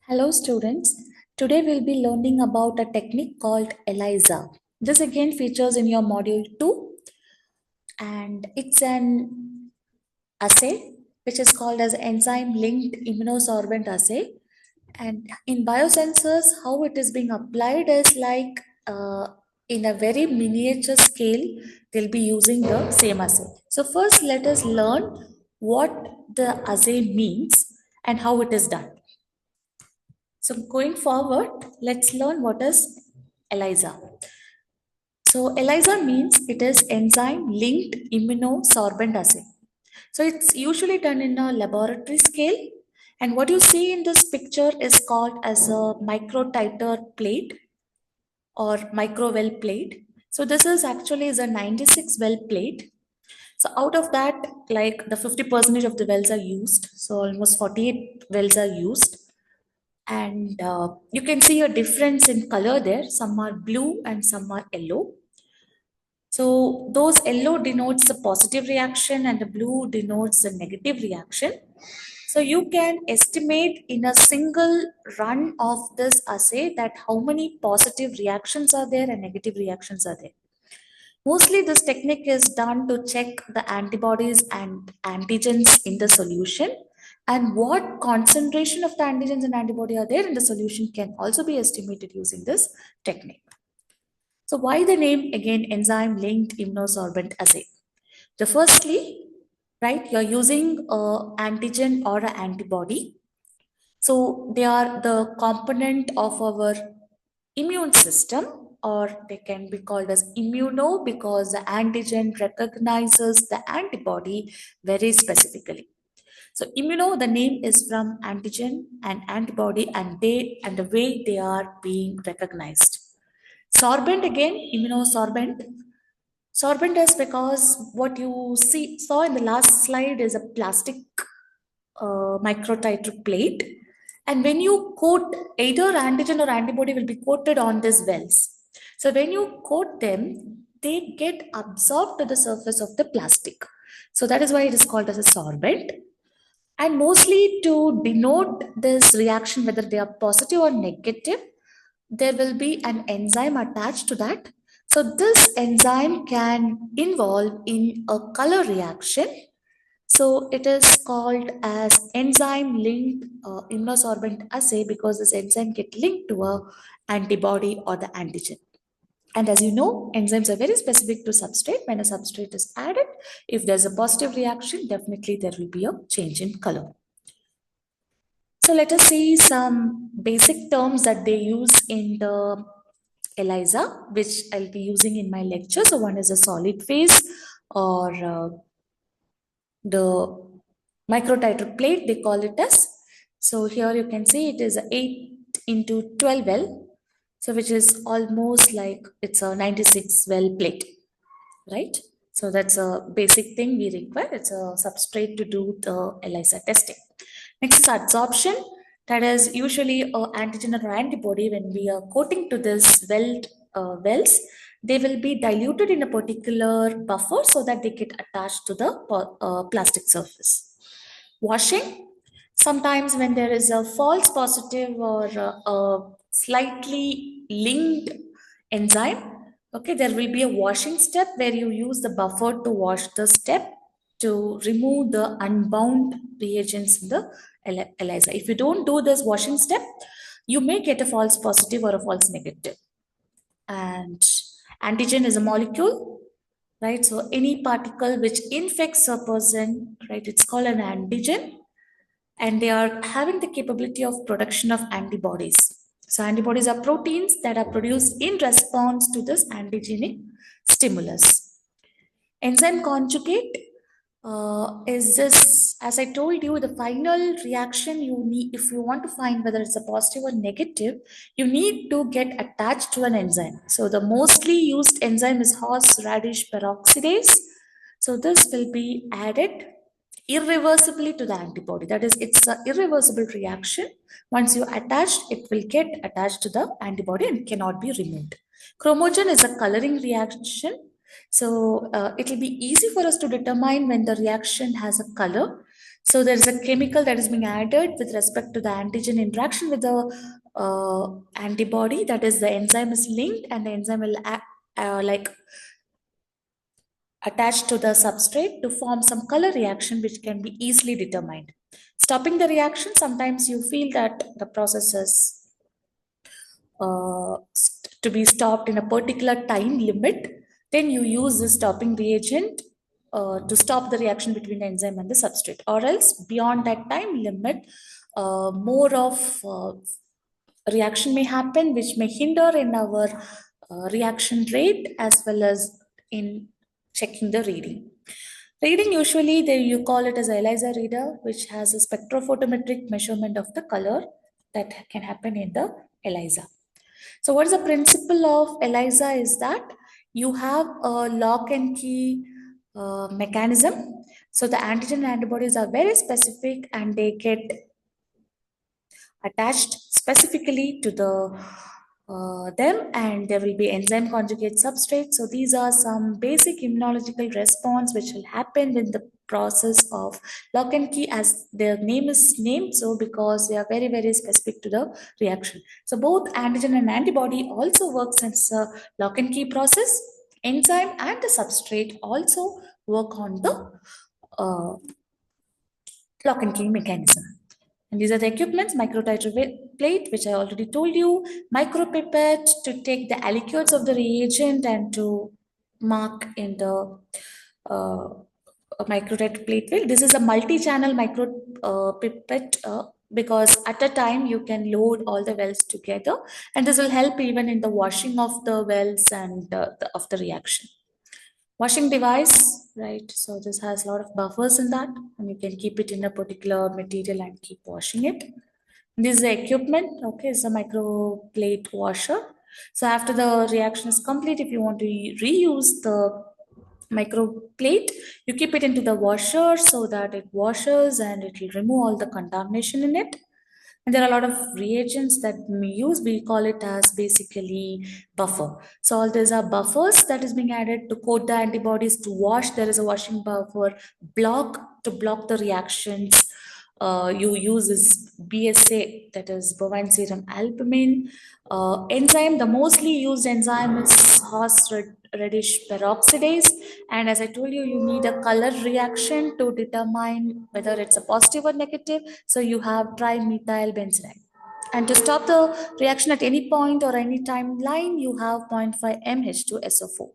Hello students, today we'll be learning about a technique called ELISA. This again features in your module 2 and it's an assay which is called as enzyme linked immunosorbent assay. And in biosensors, how it is being applied is like in a very miniature scale, they'll be using the same assay. So first let us learn what the assay means and how it is done. So going forward, let's learn what is ELISA. So ELISA means it is enzyme linked immunosorbent assay. So it's usually done in a laboratory scale. And what you see in this picture is called as a microtiter plate or micro well plate. So this is actually is a 96 well plate. So out of that, like the 50% of the wells are used. So almost 48 wells are used. And you can see a difference in color there. Some are blue and some are yellow. So those yellow denotes the positive reaction and the blue denotes the negative reaction. So you can estimate in a single run of this assay that how many positive reactions are there and negative reactions are there. Mostly this technique is done to check the antibodies and antigens in the solution, and what concentration of the antigens and antibody are there in the solution can also be estimated using this technique. So why the name again enzyme linked immunosorbent assay? The firstly, right, you're using a antigen or an antibody. So they are the component of our immune system, or they can be called as immuno because the antigen recognizes the antibody very specifically. So immuno, the name is from antigen and antibody and the way they are being recognized. Sorbent again, immunosorbent. Sorbent is because what you saw in the last slide is a plastic microtiter plate. And when you coat, either antigen or antibody will be coated on these wells. So when you coat them, they get absorbed to the surface of the plastic. So that is why it is called as a sorbent. And mostly to denote this reaction, whether they are positive or negative, there will be an enzyme attached to that. So this enzyme can involve in a color reaction. So it is called as enzyme linked immunosorbent assay because this enzyme get linked to a antibody or the antigen. And as you know, enzymes are very specific to substrate. When a substrate is added, if there's a positive reaction, definitely there will be a change in color. So let us see some basic terms that they use in the ELISA, which I'll be using in my lecture. So one is a solid phase or the microtiter plate, they call it as. So here you can see it is a 8 into 12 well. So which is almost like it's a 96 well plate, right? So that's a basic thing we require. It's a substrate to do the ELISA testing. Next is absorption. That is usually a antigen or antibody. When we are coating to this wells, they will be diluted in a particular buffer so that they get attached to the plastic surface. Washing. Sometimes when there is a false positive or a slightly linked enzyme, okay, there will be a washing step where you use the buffer to wash the step to remove the unbound reagents in the ELISA. If you don't do this washing step, you may get a false positive or a false negative. And antigen is a molecule, right? So any particle which infects a person, right, it's called an antigen, and they are having the capability of production of antibodies. So antibodies are proteins that are produced in response to this antigenic stimulus. Enzyme conjugate is this, as I told you, the final reaction you need, if you want to find whether it's a positive or negative, you need to get attached to an enzyme. So the mostly used enzyme is horseradish peroxidase. So this will be added irreversibly to the antibody. That is, it's an irreversible reaction. Once you attach, it will get attached to the antibody and cannot be removed. Chromogen is a coloring reaction. So it will be easy for us to determine when the reaction has a color. So there is a chemical that is being added with respect to the antigen interaction with the antibody. That is, the enzyme is linked, and the enzyme will like attached to the substrate to form some color reaction which can be easily determined. Stopping the reaction, sometimes you feel that the process is to be stopped in a particular time limit, then you use the stopping reagent to stop the reaction between the enzyme and the substrate. Or else, beyond that time limit, more of reaction may happen, which may hinder in our reaction rate as well as in checking the reading. Reading, usually you call it as ELISA reader, which has a spectrophotometric measurement of the color that can happen in the ELISA. So what is the principle of ELISA is that you have a lock and key mechanism. So the antigen and antibodies are very specific, and they get attached specifically to them, and there will be enzyme conjugate substrate. So these are some basic immunological response which will happen with the process of lock and key, as their name is named so, because they are very, very specific to the reaction. So both antigen and antibody also works as a lock and key process. Enzyme and the substrate also work on the lock and key mechanism. And these are the equipments: microtiter plate, which I already told you, micropipette to take the aliquots of the reagent and to mark in the uh, microtiter plate well. This is a multi-channel micropipette because at a time you can load all the wells together, and this will help even in the washing of the wells and of the reaction. Washing device, right? So this has a lot of buffers in that, and you can keep it in a particular material and keep washing it. This is the equipment, okay, it's a micro plate washer. So after the reaction is complete, if you want to reuse the micro plate, you keep it into the washer so that it washes and it will remove all the contamination in it. And there are a lot of reagents that we use. We call it as basically buffer. So all these are buffers that is being added to coat the antibodies, to wash. There is a washing buffer, block to block the reactions. You use this BSA, that is bovine serum albumin. Enzyme, the mostly used enzyme is horse reddish peroxidase. And as I told you, you need a color reaction to determine whether it's a positive or negative. So you have trimethyl benzene. And to stop the reaction at any point or any timeline, you have 0.5 mH2SO4.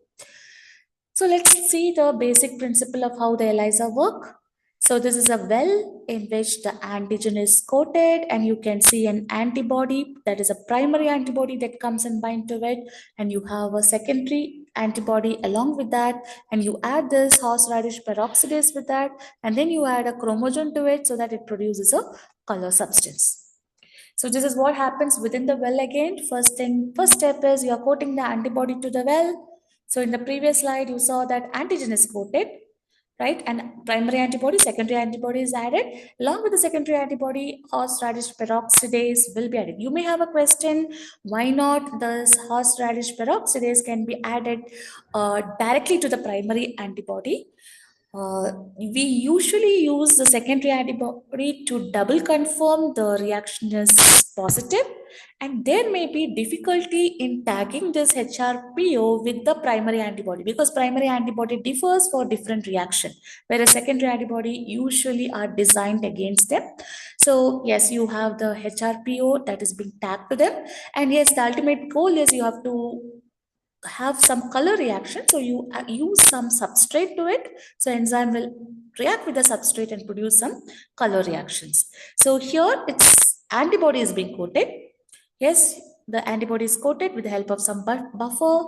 So let's see the basic principle of how the ELISA work. So this is a well in which the antigen is coated, and you can see an antibody, that is a primary antibody that comes and bind to it, and you have a secondary antibody along with that, and you add this horseradish peroxidase with that, and then you add a chromosome to it so that it produces a color substance. So this is what happens within the well again. First step is you are coating the antibody to the well. So in the previous slide, you saw that antigen is coated, right? And primary antibody, secondary antibody is added. Along with the secondary antibody, horseradish peroxidase will be added. You may have a question, why not this horseradish peroxidase can be added directly to the primary antibody? We usually use the secondary antibody to double confirm the reaction is positive, and there may be difficulty in tagging this HRPO with the primary antibody, because primary antibody differs for different reaction, whereas secondary antibody usually are designed against them. So yes, you have the HRPO that is being tagged to them, and yes, the ultimate goal is you have to have some color reaction. So you use some substrate to it. So enzyme will react with the substrate and produce some color reactions. So here it's antibody is being coated. Yes, the antibody is coated with the help of some buffer,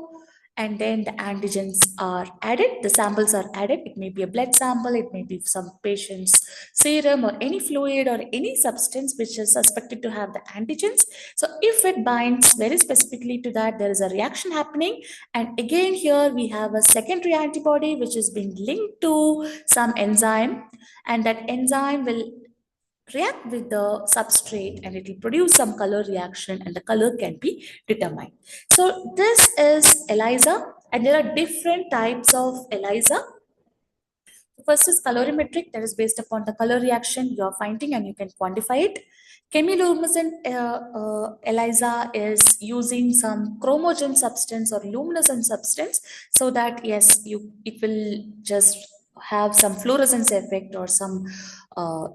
and then the antigens are added, the samples are added. It may be a blood sample, it may be some patient's serum or any fluid or any substance which is suspected to have the antigens. So if it binds very specifically to that, there is a reaction happening. And again, here we have a secondary antibody which is being linked to some enzyme, and that enzyme will react with the substrate and it will produce some color reaction, and the color can be determined. So this is ELISA, and there are different types of ELISA. First is colorimetric, that is based upon the color reaction you are finding and you can quantify it. Chemiluminescent ELISA is using some chromogen substance or luminescent substance, so that yes, it will just have some fluorescence effect or some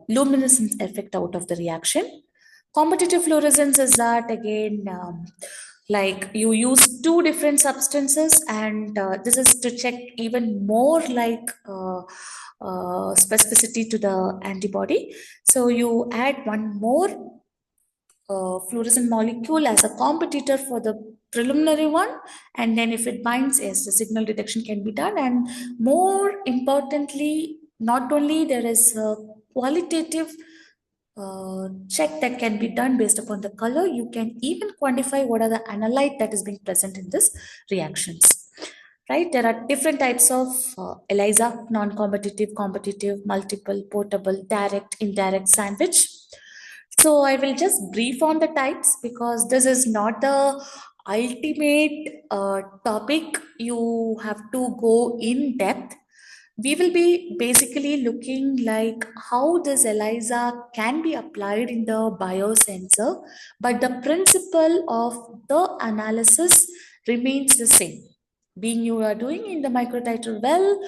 luminescence effect out of the reaction. Competitive fluorescence is that again, like you use two different substances, and this is to check even more like specificity to the antibody. So you add one more fluorescent molecule as a competitor for the preliminary one, and then if it binds, yes, the signal detection can be done. And more importantly, not only there is a qualitative check that can be done based upon the color, you can even quantify what are the analyte that is being present in this reactions. Right, there are different types of ELISA: non-competitive, competitive, multiple, portable, direct, indirect, sandwich. So I will just brief on the types because this is not the ultimate topic. You have to go in depth. We will be basically looking like how this ELISA can be applied in the biosensor, but the principle of the analysis remains the same. Being you are doing in the microtiter well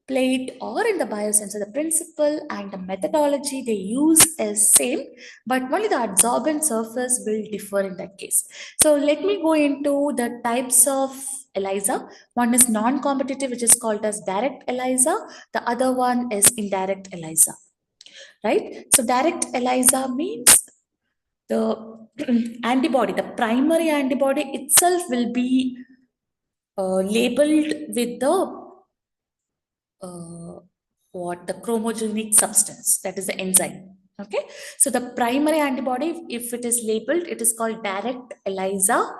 plate or in the biosensor, the principle and the methodology they use is same, but only the adsorbent surface will differ in that case. So let me go into the types of ELISA. One is non-competitive, which is called as direct ELISA. The other one is indirect ELISA, right? So direct ELISA means the antibody, the primary antibody itself will be labeled with the uh, what the chromogenic substance, that is the enzyme. Okay, so the primary antibody, if it is labeled, it is called direct ELISA.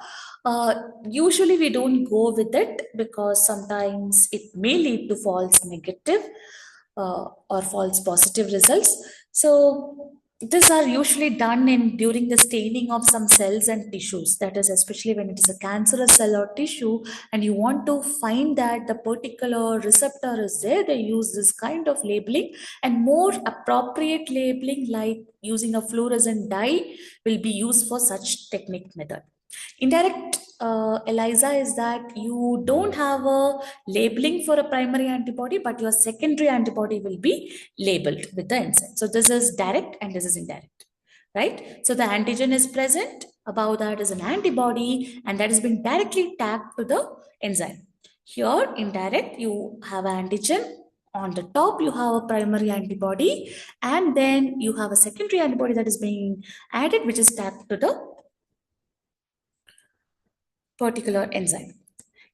Usually we don't go with it because sometimes it may lead to false negative or false positive results. So these are usually done in during the staining of some cells and tissues, that is especially when it is a cancerous cell or tissue and you want to find that the particular receptor is there, they use this kind of labeling. And more appropriate labeling like using a fluorescent dye will be used for such technique method. Indirect ELISA is that you don't have a labeling for a primary antibody, but your secondary antibody will be labeled with the enzyme. So this is direct and this is indirect, right? So the antigen is present, above that is an antibody, and that is being directly tagged to the enzyme. Here, indirect, you have antigen. On the top, you have a primary antibody, and then you have a secondary antibody that is being added, which is tagged to the particular enzyme.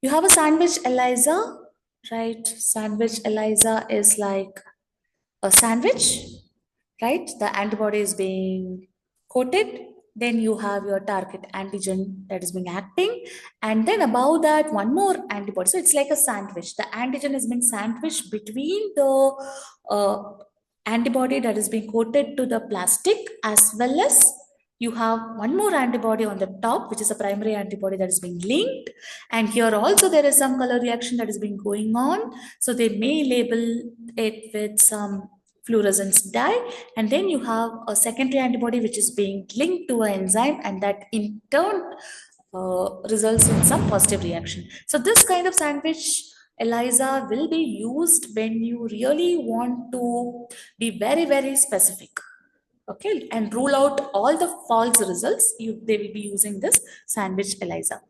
You have a sandwich ELISA, right? Sandwich ELISA is like a sandwich, right? The antibody is being coated, then you have your target antigen that is being acting, and then above that, one more antibody. So it's like a sandwich. The antigen is being sandwiched between the uh, antibody that is being coated to the plastic, as well as you have one more antibody on the top, which is a primary antibody that is being linked. And here also there is some color reaction that is being going on. So they may label it with some fluorescence dye, and then you have a secondary antibody which is being linked to an enzyme, and that in turn results in some positive reaction. So this kind of sandwich ELISA will be used when you really want to be very, very specific, okay, and rule out all the false results. They will be using this sandwich ELISA.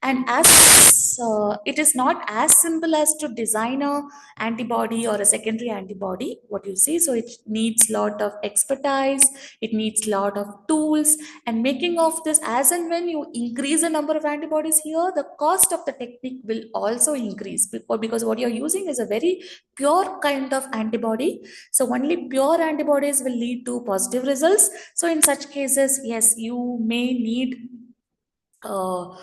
And as it is not as simple as to design a antibody or a secondary antibody, what you see. So it needs lot of expertise, it needs lot of tools, and making of this, as and when you increase the number of antibodies here, the cost of the technique will also increase, because what you're using is a very pure kind of antibody. So only pure antibodies will lead to positive results. So in such cases, yes, you may need uh,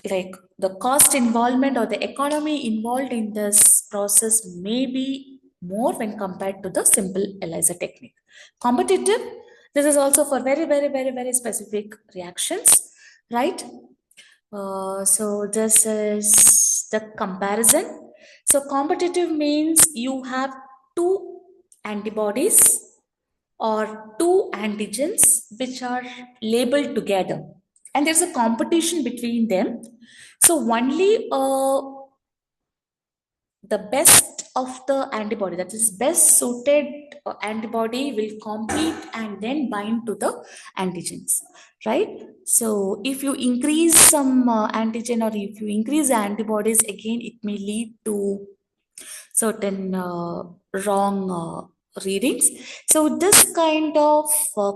like the cost involvement or the economy involved in this process may be more when compared to the simple ELISA technique. Competitive, this is also for very, very, very, very specific reactions, right? So this is the comparison. So competitive means you have two antibodies or two antigens which are labeled together, and there's a competition between them. So only the best of the antibody, that is best suited antibody, will compete and then bind to the antigens, right? So if you increase some antigen, or if you increase the antibodies, again it may lead to certain wrong readings. So this kind of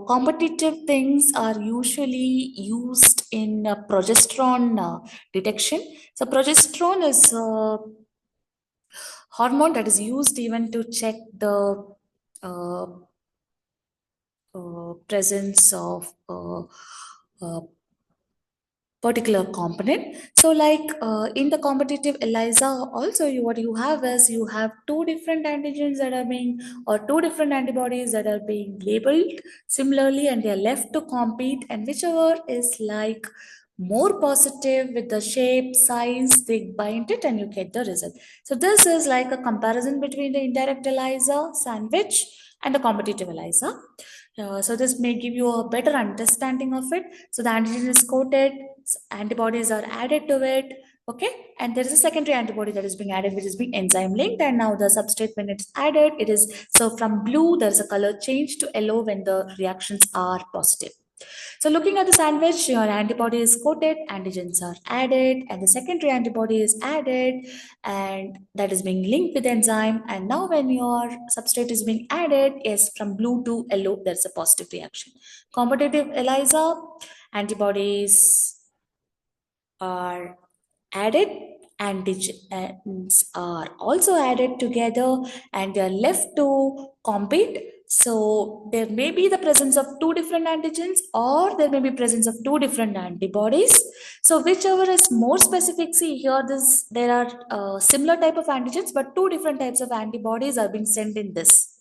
competitive things are usually used in progesterone detection. So progesterone is hormone that is used even to check the uh, presence of particular component. So like in the competitive ELISA also, what you have is you have two different antigens that are being, or two different antibodies that are being labeled similarly, and they are left to compete, and whichever is like more positive with the shape, size, they bind it and you get the result. So this is like a comparison between the indirect ELISA sandwich and the competitive ELISA. So this may give you a better understanding of it. So the antigen is coated, antibodies are added to it, okay, and there is a secondary antibody that is being added, which is being enzyme linked, and now the substrate, when it's added, it is, so from blue there's a color change to yellow when the reactions are positive. So looking at the sandwich, your antibody is coated, antigens are added, and the secondary antibody is added, and that is being linked with enzyme. And now when your substrate is being added, yes, from blue to yellow, there's a positive reaction. Competitive ELISA, antibodies are added, antigens are also added together, and they are left to compete. So there may be the presence of two different antigens, or there may be presence of two different antibodies. So whichever is more specific, see here, this, there are similar type of antigens, but two different types of antibodies are being sent in this.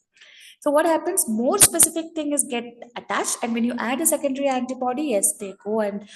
So what happens? More specific thing is get attached, and when you add a secondary antibody, yes, they go and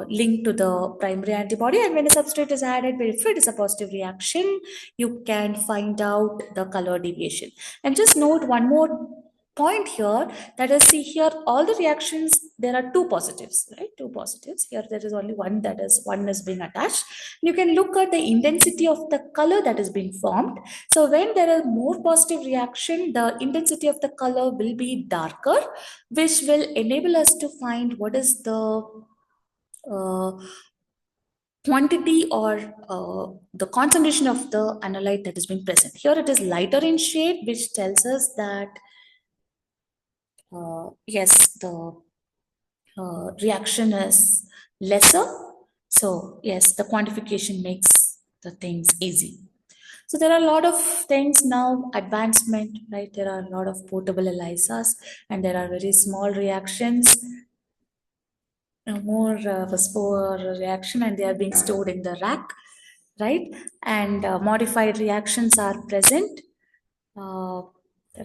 link to the primary antibody. And when a substrate is added, if it is a positive reaction, you can find out the color deviation. And just note one more point here, that is, see here, all the reactions, there are two positives, right? Two positives. Here there is only one, that is, one is being attached. You can look at the intensity of the color that is being formed. So when there are more positive reaction, the intensity of the color will be darker, which will enable us to find what is the uh, quantity, or the concentration of the analyte that is being present. Here it is lighter in shade, which tells us that yes, the reaction is lesser. So yes, the quantification makes the things easy. So there are a lot of things now, advancement, right? There are a lot of portable ELISAs, and there are very small reactions, more of a spore reaction, and they are being stored in the rack, right? And modified reactions are present. Uh,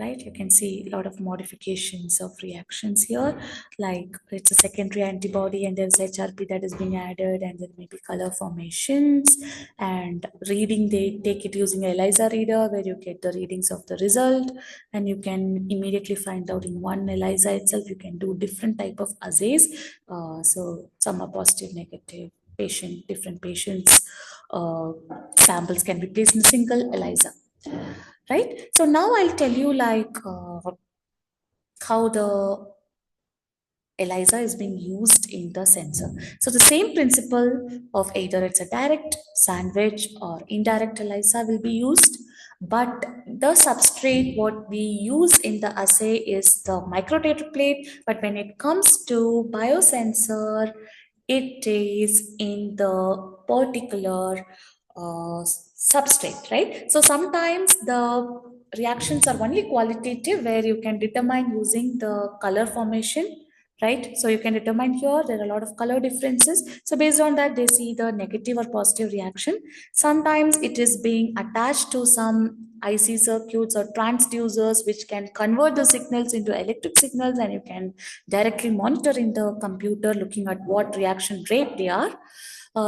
right, you can see a lot of modifications of reactions here, like it's a secondary antibody and there's HRP that is being added, and there may be color formations, and reading, they take it using a ELISA reader where you get the readings of the result, and you can immediately find out in one ELISA itself. You can do different type of assays, so some are positive, negative, different patients samples can be placed in a single ELISA, right? So now I'll tell you like how the ELISA is being used in the sensor. So the same principle of either it's a direct, sandwich, or indirect ELISA will be used, but the substrate what we use in the assay is the microtator plate, but when it comes to biosensor, it is in the particular substrate, right? So sometimes the reactions are only qualitative, where you can determine using the color formation, right? So you can determine here, there are a lot of color differences. So based on that, they see the negative or positive reaction. Sometimes it is being attached to some IC circuits or transducers, which can convert the signals into electric signals, and you can directly monitor in the computer looking at what reaction rate they are.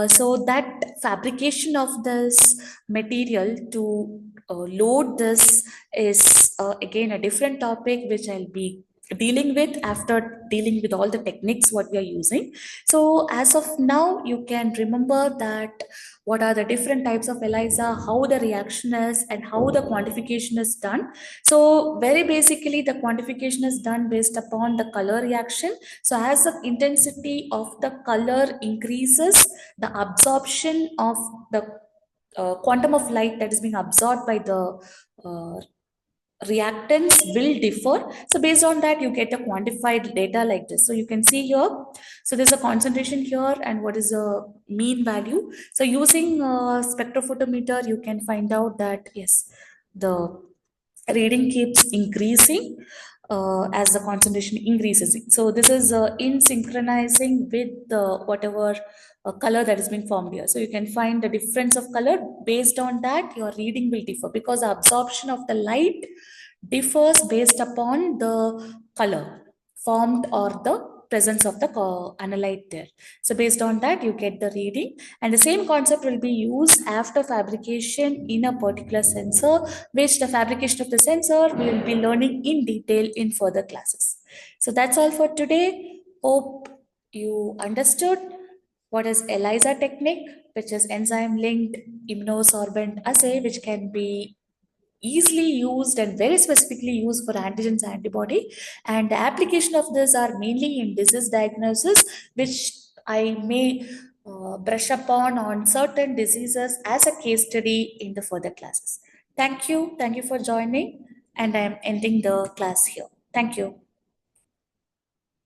So that fabrication of this material to load this is again a different topic which I'll be dealing with after dealing with all the techniques what we are using. So as of now, you can remember that what are the different types of ELISA, how the reaction is, and how the quantification is done. So very basically, the quantification is done based upon the color reaction. So as the intensity of the color increases, the absorption of the quantum of light that is being absorbed by the uh, reactants will differ. So based on that, you get a quantified data like this. So you can see here, so there's a concentration here and what is the mean value. So using spectrophotometer, you can find out that yes, the reading keeps increasing as the concentration increases. So this is in synchronizing with the whatever color that is being formed here. So you can find the difference of color. Based on that, your reading will differ because the absorption of the light differs based upon the color formed or the presence of the analyte there. So based on that, you get the reading, and the same concept will be used after fabrication in a particular sensor, which the fabrication of the sensor we will be learning in detail in further classes. So that's all for today. Hope you understood what is ELISA technique, which is enzyme linked immunosorbent assay, which can be easily used and very specifically used for antigens antibody, and the application of this are mainly in disease diagnosis, which I may brush upon on certain diseases as a case study in the further classes. Thank you for joining, and I am ending the class here. Thank you.